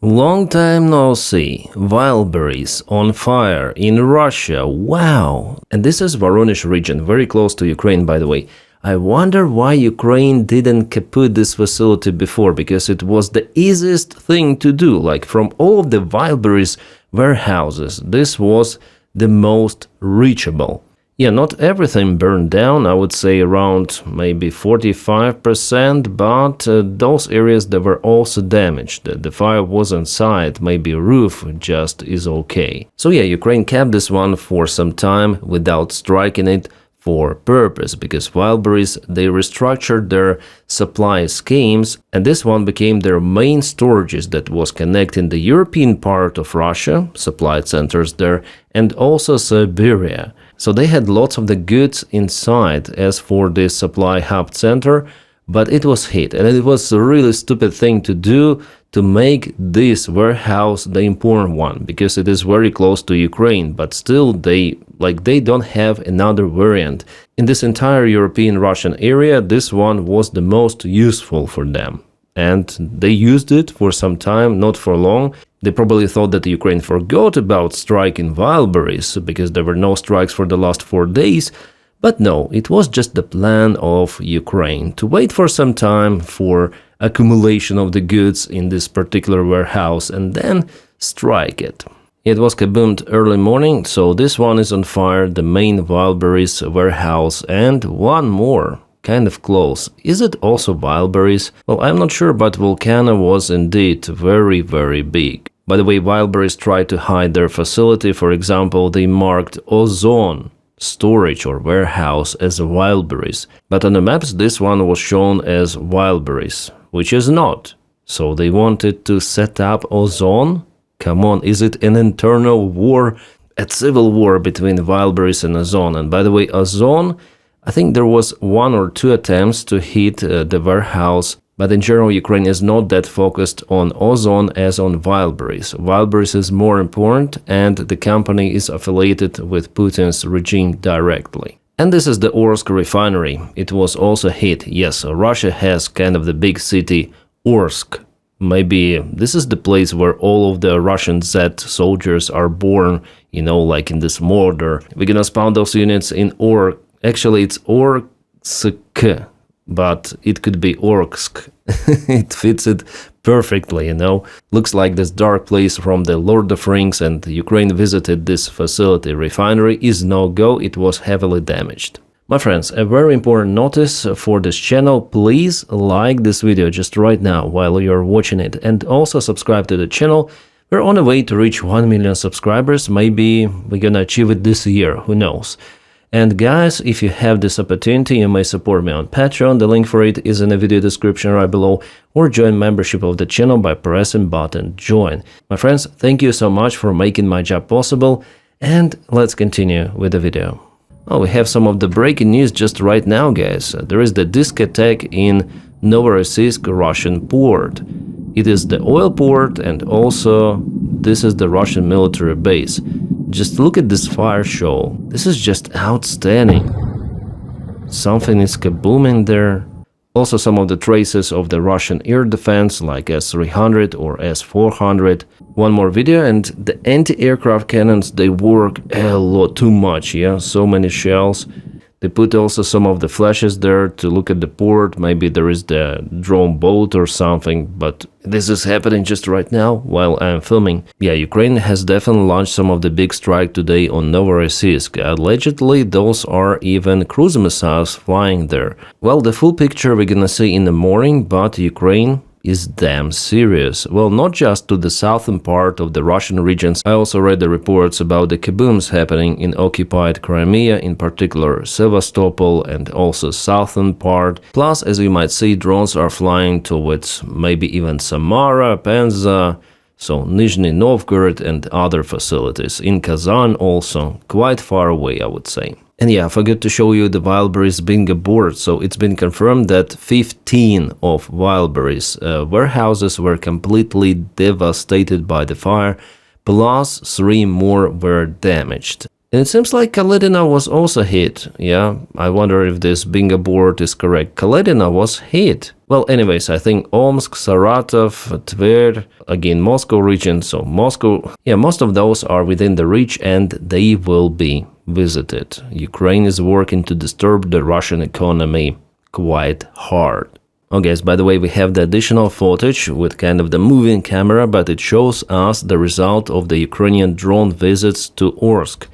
Long time no see. Wildberries on fire in Russia. Wow! And this is Voronezh region, very close to Ukraine, by the way. I wonder why Ukraine didn't kaput this facility before, because it was the easiest thing to do. Like from all of the Wildberries warehouses, this was the most reachable. Yeah, not everything burned down, I would say around maybe 45%, but those areas that were also damaged. The fire was inside, maybe roof just is okay. So yeah, Ukraine kept this one for some time without striking it for purpose, because Wildberries, they restructured their supply schemes, and this one became their main storages that was connecting the European part of Russia, supply centers there, and also Siberia. So they had lots of the goods inside as for this supply hub center, but it was hit, and it was a really stupid thing to do to make this warehouse the important one, because it is very close to Ukraine, but still they don't have another variant. In this entire European Russian area, this one was the most useful for them. And they used it for some time, not for long. They probably thought that Ukraine forgot about striking Wildberries, because there were no strikes for the last 4 days. But no, it was just the plan of Ukraine to wait for some time for accumulation of the goods in this particular warehouse and then strike it. It was kaboomed early morning, so this one is on fire, the main Wildberries warehouse, and one more, kind of close. Is it also Wildberries? Well, I'm not sure, but Volcano was indeed very, very big. By the way, Wildberries tried to hide their facility. For example, they marked Ozone storage or warehouse as Wildberries, but on the maps this one was shown as Wildberries, which is not. So they wanted to set up Ozone? Come on, is it an internal war, a civil war between Wildberries and Ozone? And by the way, Ozone, I think there was 1 or 2 attempts to hit the warehouse, but in general Ukraine is not that focused on Ozone as on Wildberries. Wildberries is more important, and the company is affiliated with Putin's regime directly. And this is the Orsk refinery. It was also hit. Yes, Russia has kind of the big city Orsk. Maybe this is the place where all of the Russian Z soldiers are born, you know, like in this mortar. We're gonna spawn those units in Orsk. Actually, it's Orsk, but it could be Orsk. It fits it perfectly, you know. Looks like this dark place from the Lord of Rings, and Ukraine visited this facility. Refinery is no-go, it was heavily damaged. My friends, a very important notice for this channel: please like this video just right now while you're watching it, and also subscribe to the channel. We're on the way to reach 1 million subscribers. Maybe we're gonna achieve it this year, who knows. And guys, if you have this opportunity, you may support me on Patreon. The link for it is in the video description right below, or join membership of the channel by pressing button join. My friends, thank you so much for making my job possible, and let's continue with the video. Oh, we have some of the breaking news just right now, guys. There is the disk attack in Novorossiysk Russian port. It is the oil port, and also this is the Russian military base. Just look at this fire show. This is just outstanding. Something is kabooming there. Also some of the traces of the Russian air defense, like S-300 or S-400. One more video, and the anti-aircraft cannons, they work a lot too much, yeah, so many shells. They put also some of the flashes there to look at the port. Maybe there is the drone boat or something, but this is happening just right now while I'm filming. Yeah, Ukraine has definitely launched some of the big strike today on Novorossiysk. Allegedly, those are even cruise missiles flying there. Well, the full picture we're gonna see in the morning, but Ukraine is damn serious. Well, not just to the southern part of the Russian regions. I also read the reports about the kabooms happening in occupied Crimea, in particular Sevastopol, and also southern part. Plus, as you might see, drones are flying towards maybe even Samara, Penza, so Nizhny Novgorod and other facilities. In Kazan also, quite far away, I would say. And yeah, I forgot to show you the Wildberries being aboard. So it's been confirmed that 15 of Wildberries warehouses were completely devastated by the fire, plus 3 more were damaged. And it seems like Kaledina was also hit. Yeah, I wonder if this bingo board is correct. Kaledina was hit. Well, anyways, I think Omsk, Saratov, Tver, again, Moscow region. So Moscow, yeah, most of those are within the reach and they will be visited. Ukraine is working to disturb the Russian economy quite hard. Oh guys, by the way, we have the additional footage with kind of the moving camera, but it shows us the result of the Ukrainian drone visits to Orsk.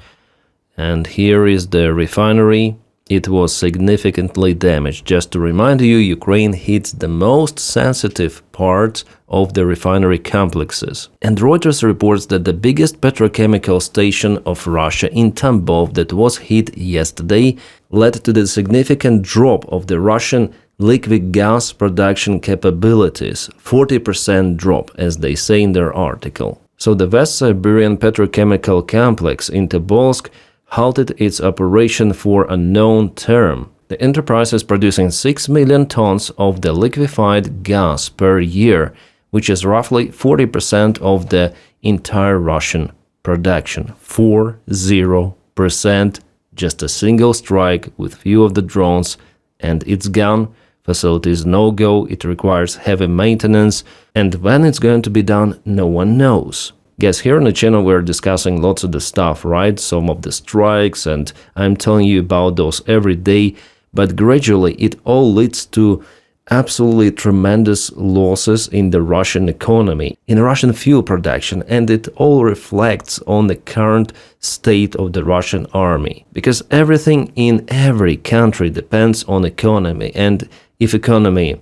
And here is the refinery. It was significantly damaged. Just to remind you, Ukraine hits the most sensitive parts of the refinery complexes. And Reuters reports that the biggest petrochemical station of Russia in Tambov that was hit yesterday led to the significant drop of the Russian liquid gas production capabilities, 40% drop, as they say in their article. So the West Siberian petrochemical complex in Tobolsk halted its operation for a known term. The enterprise is producing 6 million tons of the liquefied gas per year, which is roughly 40% of the entire Russian production. 40%, just a single strike with few of the drones, and it's gone. Facility is no-go, it requires heavy maintenance, and when it's going to be done, no one knows. Guys, here on the channel we're discussing lots of the stuff, right? Some of the strikes, and I'm telling you about those every day, but gradually it all leads to absolutely tremendous losses in the Russian economy, in Russian fuel production, and it all reflects on the current state of the Russian army. Because everything in every country depends on economy, and if economy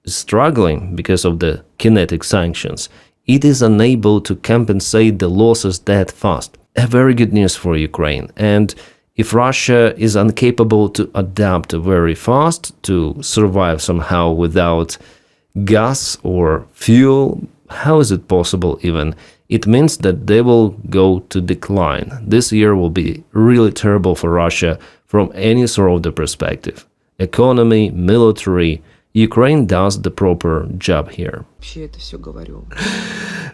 is struggling because of the kinetic sanctions, it is unable to compensate the losses that fast. A very good news for Ukraine. And if Russia is incapable to adapt very fast to survive somehow without gas or fuel, how is it possible even? It means that they will go to decline. This year will be really terrible for Russia from any sort of the perspective. Economy, military, Ukraine does the proper job here.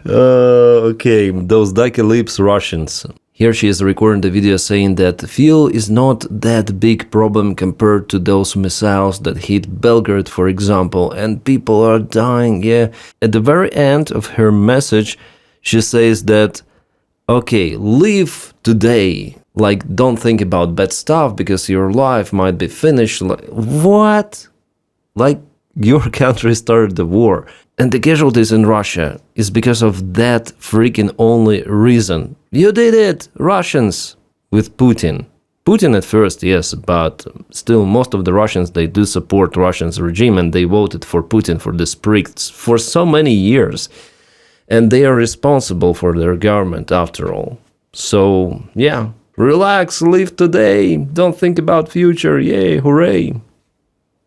Okay, those ducky lips Russians. Here she is recording the video saying that fuel is not that big problem compared to those missiles that hit Belgrade, for example, and people are dying, yeah. At the very end of her message, she says that, okay, live today. Like, don't think about bad stuff because your life might be finished. Like, what? Like, your country started the war. And the casualties in Russia is because of that freaking only reason. You did it, Russians, with Putin. Putin at first, yes, but still most of the Russians, they do support Russia's regime and they voted for Putin for this prick for so many years. And they are responsible for their government after all. So, yeah. Relax, live today, don't think about future, yay, hooray.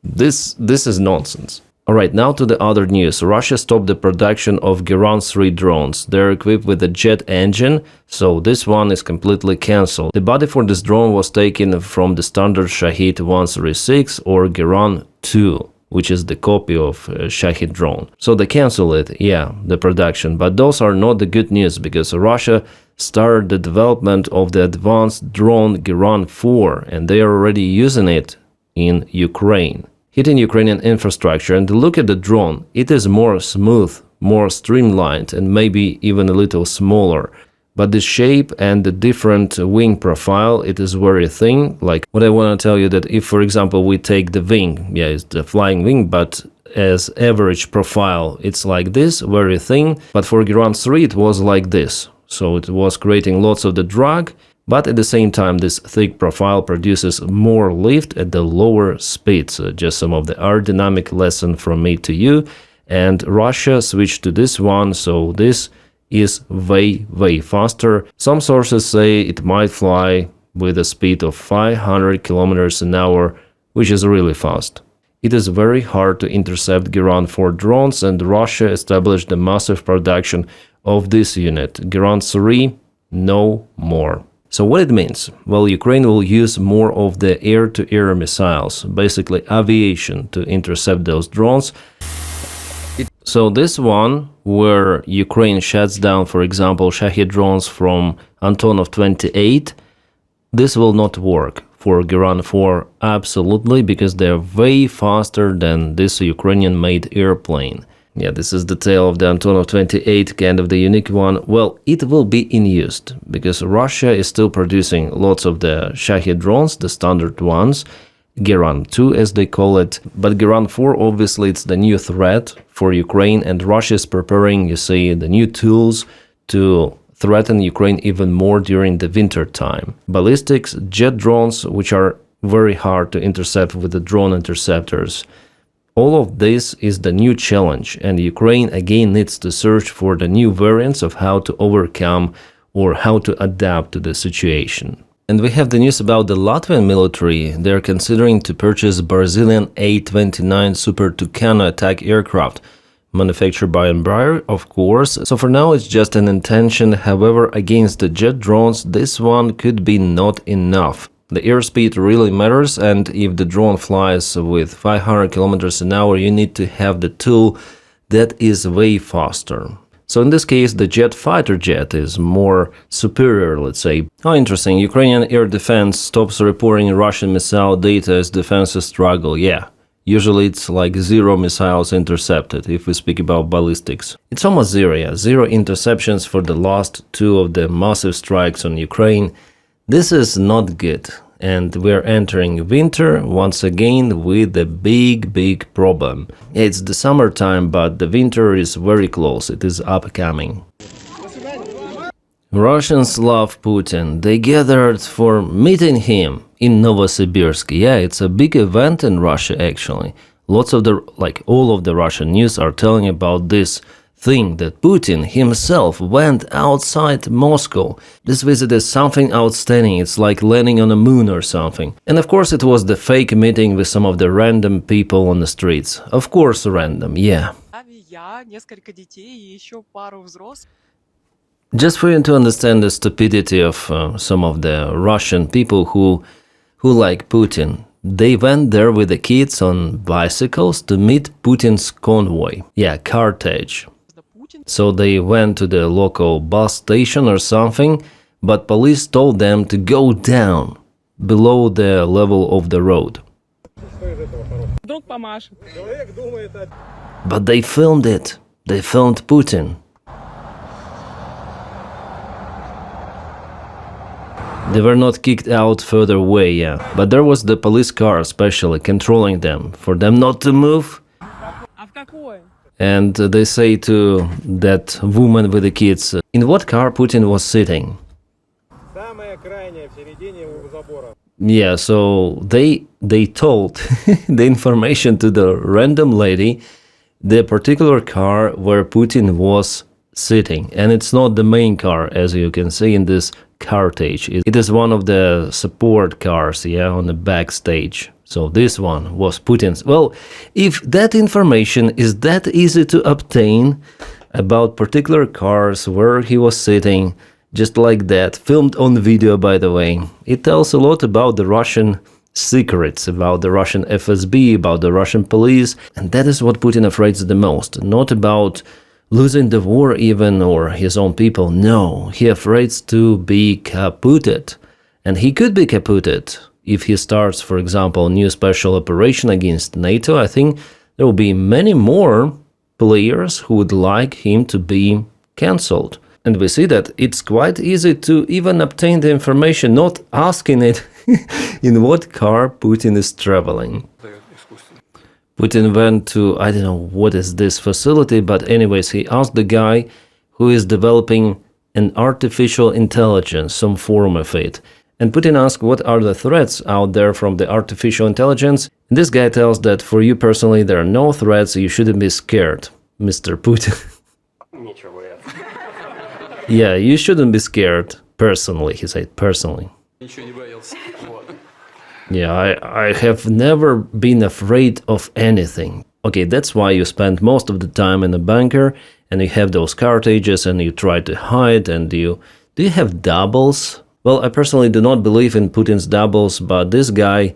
This is nonsense. Alright, now to the other news. Russia stopped the production of Geran 3 drones. They're equipped with a jet engine, so this one is completely cancelled. The body for this drone was taken from the standard Shahid 136 or Geran 2, which is the copy of Shahid drone. So they cancel it, yeah, the production. But those are not the good news, because Russia started the development of the advanced drone Geran 4, and they are already using it in Ukraine, hitting Ukrainian infrastructure. And look at the drone, it is more smooth, more streamlined, and maybe even a little smaller. But the shape and the different wing profile, it is very thin. Like, what I want to tell you that if, for example, we take the wing, yeah, it's the flying wing, but as average profile, it's like this, very thin. But for Geran 3, it was like this. So it was creating lots of the drag, but at the same time, this thick profile produces more lift at the lower speeds. Just some of the aerodynamic lesson from me to you. And Russia switched to this one, so this is way faster. Some sources say it might fly with a speed of 500 kilometers an hour, which is really fast. It is very hard to intercept Geran 4 drones, and Russia established a massive production of this unit. Geran 3, no more. So what it means? Well, Ukraine will use more of the air-to-air missiles, basically aviation, to intercept those drones. So this one, where Ukraine shuts down, for example, Shahid drones from Antonov 28, this will not work for Geran 4 absolutely, because they're way faster than this Ukrainian-made airplane. Yeah, this is the tail of the Antonov 28, kind of the unique one. Well, it will be in use, because Russia is still producing lots of the Shahed drones, the standard ones, Geran 2 as they call it, but Geran 4 obviously it's the new threat for Ukraine, and Russia is preparing, you see, the new tools to threaten Ukraine even more during the winter time. Ballistics, jet drones, which are very hard to intercept with the drone interceptors. All of this is the new challenge, and Ukraine again needs to search for the new variants of how to overcome or how to adapt to the situation. And we have the news about the Latvian military. They're considering to purchase Brazilian A-29 Super Tucano attack aircraft, manufactured by Embraer, of course. So for now it's just an intention. However, against the jet drones, this one could be not enough. The airspeed really matters, and if the drone flies with 500 kilometers an hour, you need to have the tool that is way faster. So in this case, the jet fighter jet is more superior, let's say. Oh, interesting. Ukrainian air defense stops reporting Russian missile data as defenses struggle. Yeah, usually it's like 0 missiles intercepted if we speak about ballistics. It's almost 0, yeah. 0 interceptions for the last 2 of the massive strikes on Ukraine. This is not good. And we're entering winter once again with a big problem. It's the summertime, but the winter is very close. It is upcoming. Russians love Putin. They gathered for meeting him in Novorossiysk. Yeah, it's a big event in Russia actually. Lots of all of the Russian news are telling about this thing that Putin himself went outside Moscow. This visit is something outstanding. It's like landing on the moon or something. And of course it was the fake meeting with some of the random people on the streets. Of course random, yeah. Just for you to understand the stupidity of some of the Russian people who like Putin. They went there with the kids on bicycles to meet Putin's convoy. Yeah, cartage. So they went to the local bus station or something, but police told them to go down, below the level of the road. But they filmed it. They filmed Putin. They were not kicked out further away, yeah. But there was the police car especially controlling them, for them not to move. And they say to that woman with the kids, in what car Putin was sitting? Yeah, so they told the information to the random lady, the particular car where Putin was sitting. And it's not the main car, as you can see in this cartage. It is one of the support cars, yeah, on the backstage. So this one was Putin's. Well, if that information is that easy to obtain about particular cars where he was sitting, just like that, filmed on video, by the way, it tells a lot about the Russian secrets, about the Russian FSB, about the Russian police. And that is what Putin afraid the most, not about losing the war even or his own people. No, he afraid to be caputed. And he could be caputed. If he starts, for example, a new special operation against NATO, I think there will be many more players who would like him to be cancelled. And we see that it's quite easy to even obtain the information, not asking it in what car Putin is traveling. Putin went to, I don't know what is this facility, but anyways, he asked the guy who is developing an artificial intelligence, some form of it. And Putin asked what are the threats out there from the artificial intelligence. And this guy tells that for you personally there are no threats, you shouldn't be scared, Mr. Putin. Yeah, you shouldn't be scared, personally, he said, personally. Yeah, I have never been afraid of anything. Okay, that's why you spend most of the time in a bunker and you have those cartages and you try to hide and do you have doubles? Well, I personally do not believe in Putin's doubles, but this guy,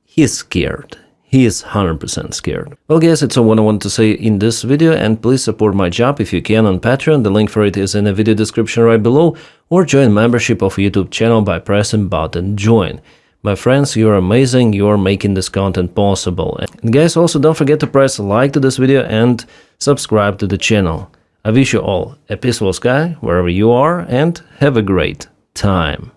he's scared. he is 100% scared. Well guys, it's all what I want to say in this video, and please support my job if you can on Patreon. The link for it is in the video description right below, or join membership of YouTube channel by pressing button join. My friends, you're amazing, you're making this content possible. And guys, also don't forget to press like to this video and subscribe to the channel. I wish you all a peaceful sky wherever you are, and have a great time.